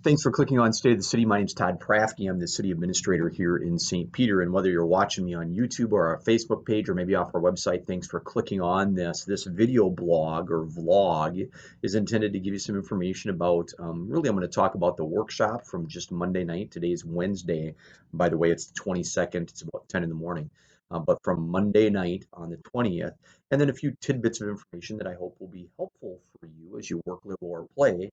Thanks for clicking on State of the City. My name is Todd Prafke. I'm the city administrator here in St. Peter. And whether you're watching me on YouTube or our Facebook page or maybe off our website, thanks for clicking on this. This video blog or vlog is intended to give you some information about, really, I'm going to talk about the workshop from just Monday night. Today's Wednesday. By the way, it's the 22nd. It's about 10 in the morning. But from Monday night on the 20th, and then a few tidbits of information that I hope will be helpful for you as you work, live, or play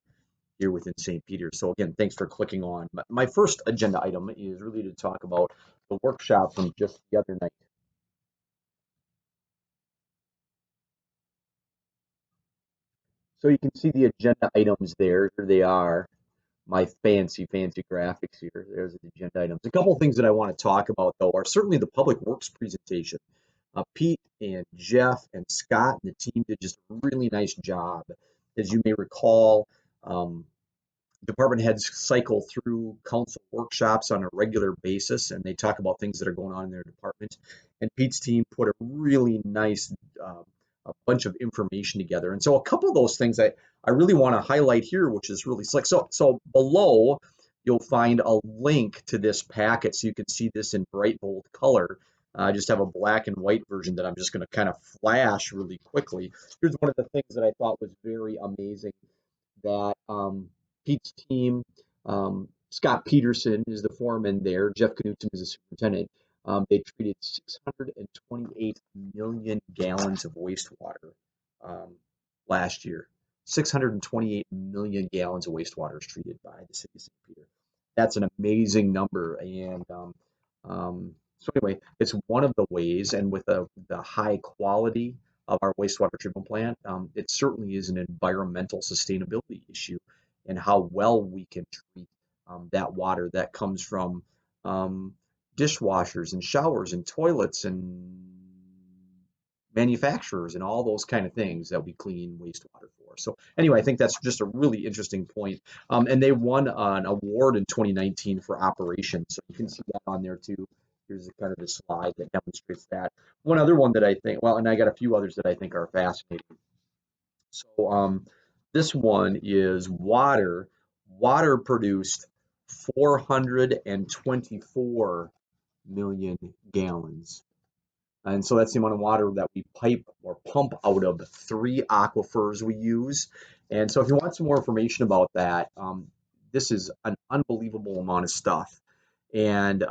here within St. Peter. So again, thanks for clicking on. My first agenda item is really to talk about the workshop from just the other night. So you can see the agenda items there. Here they are, my fancy graphics here. There's the agenda items. A couple of things that I want to talk about, though, are certainly the Public Works presentation. Pete and Jeff and Scott and the team did just a really nice job. As you may recall, department heads cycle through council workshops on a regular basis, and they talk about things that are going on in their department. And Pete's team put a really nice a bunch of information together. And so a couple of those things I really want to highlight here, which is really slick. So below, you'll find a link to this packet so you can see this in bright bold color. I just have a black and white version that I'm just going to kind of flash really quickly. Here's one of the things that I thought was very amazing that Pete's team, Scott Peterson is the foreman there, Jeff Knutson is the superintendent. They treated 628 million gallons of wastewater last year. 628 million gallons of wastewater is treated by the city of St. Peter. That's an amazing number. And so anyway, it's one of the ways, and with the high quality of our wastewater treatment plant, it certainly is an environmental sustainability issue and how well we can treat that water that comes from dishwashers and showers and toilets and manufacturers and all those kind of things that we clean wastewater for. So anyway, I think that's just a really interesting point. And they won an award in 2019 for operations. So you can see that on there too. Here's kind of the slide that demonstrates that. One other one that I think, well, and I got a few others that I think are fascinating. So this one is water. Water produced 424 million gallons. And so that's the amount of water that we pipe or pump out of 3 aquifers we use. And so if you want some more information about that, this is an unbelievable amount of stuff. And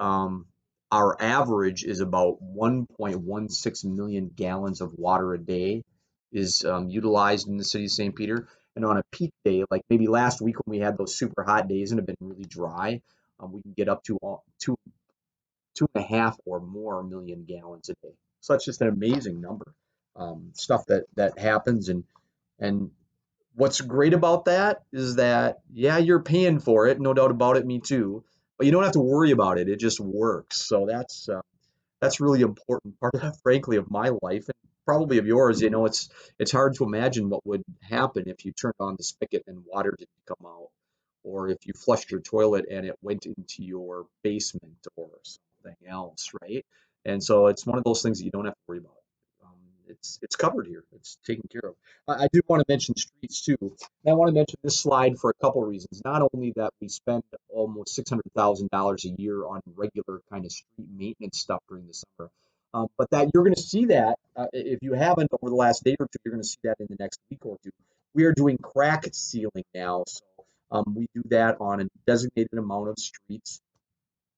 our average is about 1.16 million gallons of water a day is utilized in the city of St. Peter. And on a peak day, like maybe last week when we had those super hot days and have been really dry, we can get up to 2.5 or more million gallons a day. So that's just an amazing number. Stuff that happens, and what's great about that is that, yeah, you're paying for it, no doubt about it, me too, but you don't have to worry about it. It just works. So that's really important part of, frankly, of my life and probably of yours. You know, it's hard to imagine what would happen if you turned on the spigot and water didn't come out, or if you flushed your toilet and it went into your basement or something else, right? And so it's one of those things that you don't have to worry about. It's covered here. It's taken care of. I do want to mention streets too. And I want to mention this slide for a couple of reasons. Not only that we spend almost $600,000 a year on regular kind of street maintenance stuff during the summer, but that you're going to see that if you haven't over the last day or two, you're going to see that in the next week or two. We are doing crack sealing now, so we do that on a designated amount of streets,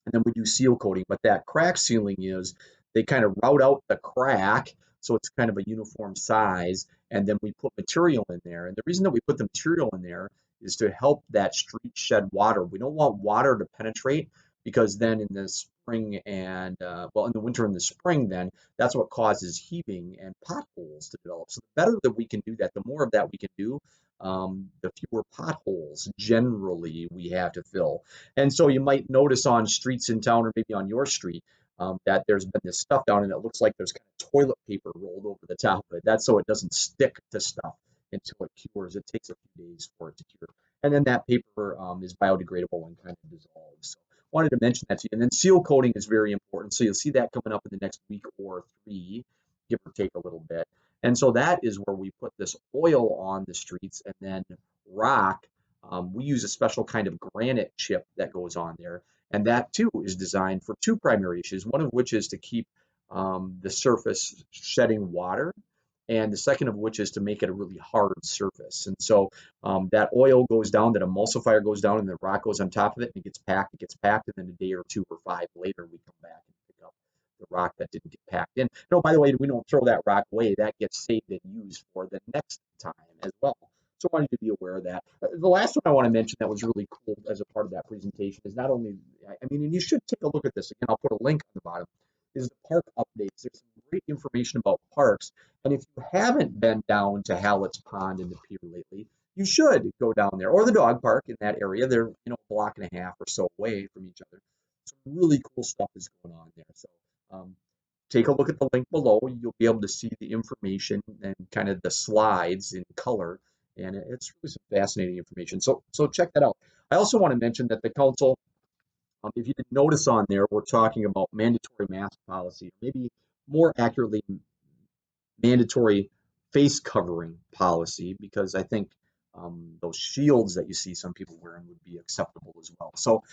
and then we do seal coating. But that crack sealing is they kind of route out the crack so it's kind of a uniform size, and then we put material in there. And the reason that we put the material in there is to help that street shed water. We don't want water to penetrate because then in the spring and well, in the winter and the spring, then that's what causes heaving and potholes to develop. So the better that we can do that, the more of that we can do, the fewer potholes generally we have to fill. And so you might notice on streets in town or maybe on your street that there's been this stuff down and it looks like there's kind of toilet paper rolled over the top of it. That's so it doesn't stick to stuff until it cures. It takes a few days for it to cure. And then that paper is biodegradable and kind of dissolves. So wanted to mention that to you. And then seal coating is very important. So you'll see that coming up in the next week or 3, give or take a little bit. And so that is where we put this oil on the streets and then rock We use a special kind of granite chip that goes on there, and that too is designed for two primary issues, one of which is to keep the surface shedding water, and the second of which is to make it a really hard surface. And so that oil goes down, that emulsifier goes down, and the rock goes on top of it, and it gets packed. It gets packed, and then a day or two or five later, we come back and pick up the rock that didn't get packed in. No, by the way, we don't throw that rock away. That gets saved and used for the next time as well. So I wanted you to be aware of that. The last one I want to mention that was really cool as a part of that presentation is not only, I mean, and you should take a look at this. Again, I'll put a link on the bottom, is the park updates. There's some great information about parks. And if you haven't been down to Hallett's Pond in the pier lately, you should go down there, or the dog park in that area. They're, a block and a half or so away from each other. Some really cool stuff is going on there. So take a look at the link below. You'll be able to see the information and kind of the slides in color. And it's really some fascinating information. So check that out. I also want to mention that the council, if you didn't notice on there, we're talking about mandatory mask policy, maybe more accurately, mandatory face covering policy, because I think those shields that you see some people wearing would be acceptable as well. So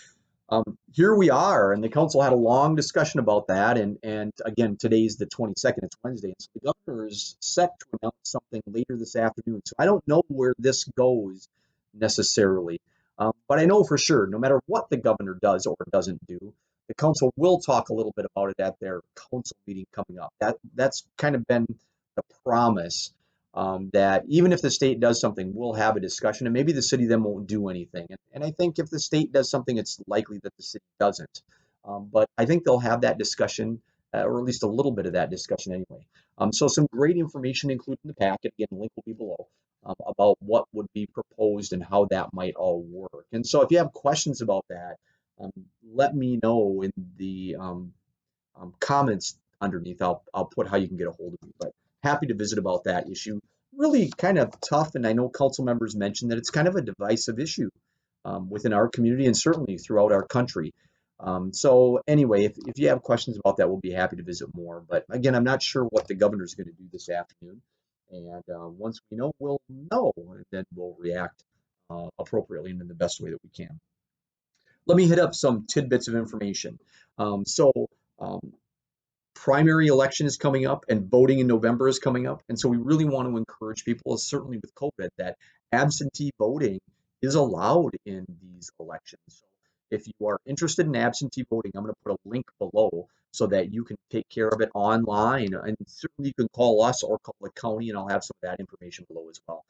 here we are, and the council had a long discussion about that. And again, today's the 22nd, it's Wednesday, and so the governor is set to announce something later this afternoon. So I don't know where this goes necessarily, but I know for sure, no matter what the governor does or doesn't do, the council will talk a little bit about it at their council meeting coming up. That's kind of been the promise. That even if the state does something, we'll have a discussion, and maybe the city then won't do anything. And I think if the state does something, it's likely that the city doesn't. But I think they'll have that discussion, or at least a little bit of that discussion anyway. So some great information included in the packet. Again, the link will be below, about what would be proposed and how that might all work. And so if you have questions about that, let me know in the comments underneath. I'll put how you can get a hold of me. But happy to visit about that issue. Really kind of tough, and I know council members mentioned that it's kind of a divisive issue within our community and certainly throughout our country. So anyway, if you have questions about that, we'll be happy to visit more. But again, I'm not sure what the governor's going to do this afternoon. And once we know, we'll know, and then we'll react appropriately and in the best way that we can. Let me hit up some tidbits of information. Primary election is coming up, and voting in November is coming up. And so we really want to encourage people, certainly with COVID, that absentee voting is allowed in these elections. So if you are interested in absentee voting, I'm going to put a link below so that you can take care of it online. And certainly you can call us or call the county, and I'll have some of that information below as well,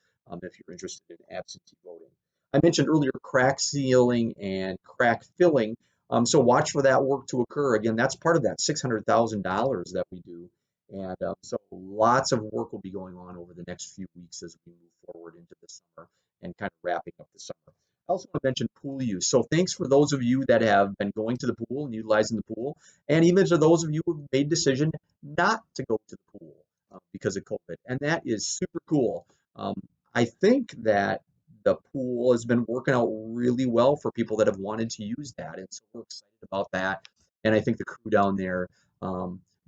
if you're interested in absentee voting. I mentioned earlier crack sealing and crack filling. So watch for that work to occur. Again, that's part of that $600,000 that we do. And so lots of work will be going on over the next few weeks as we move forward into the summer and kind of wrapping up the summer. I also want to mention pool use. So thanks for those of you that have been going to the pool and utilizing the pool, and even to those of you who have made decision not to go to the pool because of COVID. And that is super cool. I think that the pool has been working out really well for people that have wanted to use that. And so we're excited about that. And I think the crew down there,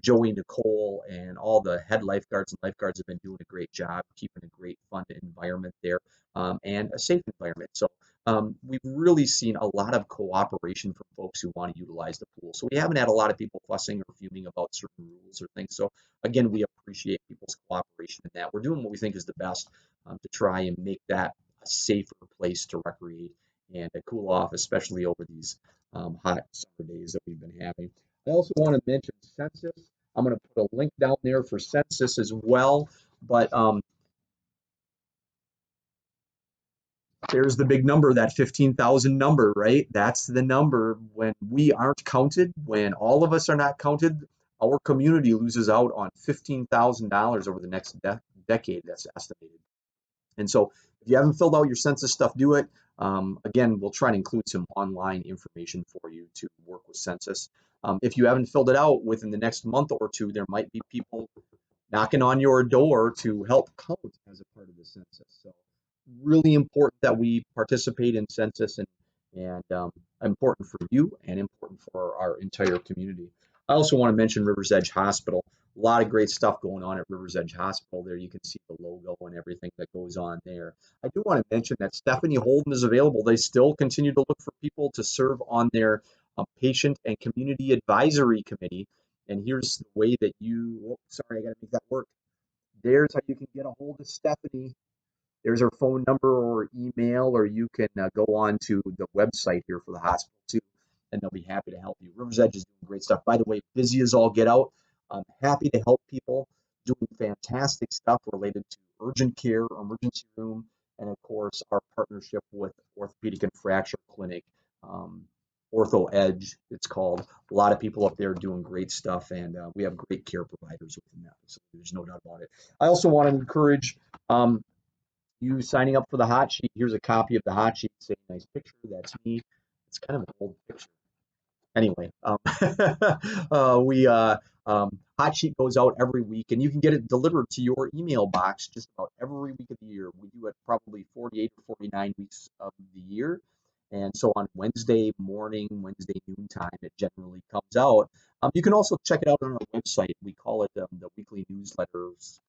Joey, Nicole, and all the head lifeguards and lifeguards have been doing a great job keeping a great fun environment there, and a safe environment. So we've really seen a lot of cooperation from folks who want to utilize the pool. So we haven't had a lot of people fussing or fuming about certain rules or things. So again, we appreciate people's cooperation in that. We're doing what we think is the best to try and make that a safer place to recreate and to cool off, especially over these hot summer days that we've been having. I also want to mention Census. I'm going to put a link down there for Census as well. But there's the big number, that 15,000 number, right? That's the number. When we aren't counted, when all of us are not counted, our community loses out on $15,000 over the next decade, that's estimated. And so if you haven't filled out your census stuff, do it. Again, we'll try to include some online information for you to work with Census. If you haven't filled it out within the next month or two, there might be people knocking on your door to help count as a part of the census. So really important that we participate in Census, and important for you and important for our entire community. I also want to mention Rivers Edge Hospital. A lot of great stuff going on at Rivers Edge Hospital. There you can see the logo and everything that goes on there. I do want to mention that Stephanie Holden is available. They still continue to look for people to serve on their patient and community advisory committee. And here's the way that you, oh, sorry, I got to make that work. There's how you can get a hold of Stephanie. There's her phone number or email, or you can go on to the website here for the hospital too, and they'll be happy to help you. Rivers Edge is doing great stuff. By the way, busy as all get out. I'm happy to help people doing fantastic stuff related to urgent care, emergency room, and of course our partnership with Orthopedic and Fracture Clinic, Ortho Edge, it's called. A lot of people up there doing great stuff, and we have great care providers within that. So there's no doubt about it. I also want to encourage you signing up for the hot sheet. Here's a copy of the hot sheet. Say nice picture. That's me. It's kind of an old picture. Anyway, we hot sheet goes out every week, and you can get it delivered to your email box just about every week of the year. We do it probably 48 or 49 weeks of the year, and so on Wednesday morning, Wednesday noontime, it generally comes out. You can also check it out on our website. We call it the weekly newsletters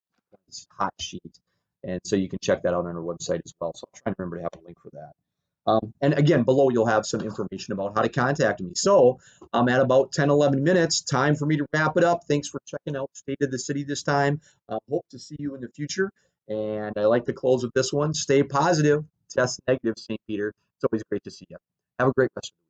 hot sheet. And so you can check that out on our website as well. So I'll try and remember to have a link for that. And again, below you'll have some information about how to contact me. So I'm at about 10, 11 minutes. Time for me to wrap it up. Thanks for checking out State of the City this time. Hope to see you in the future. And I like to close with this one. Stay positive. Test negative, St. Peter. It's always great to see you. Have a great rest of the week.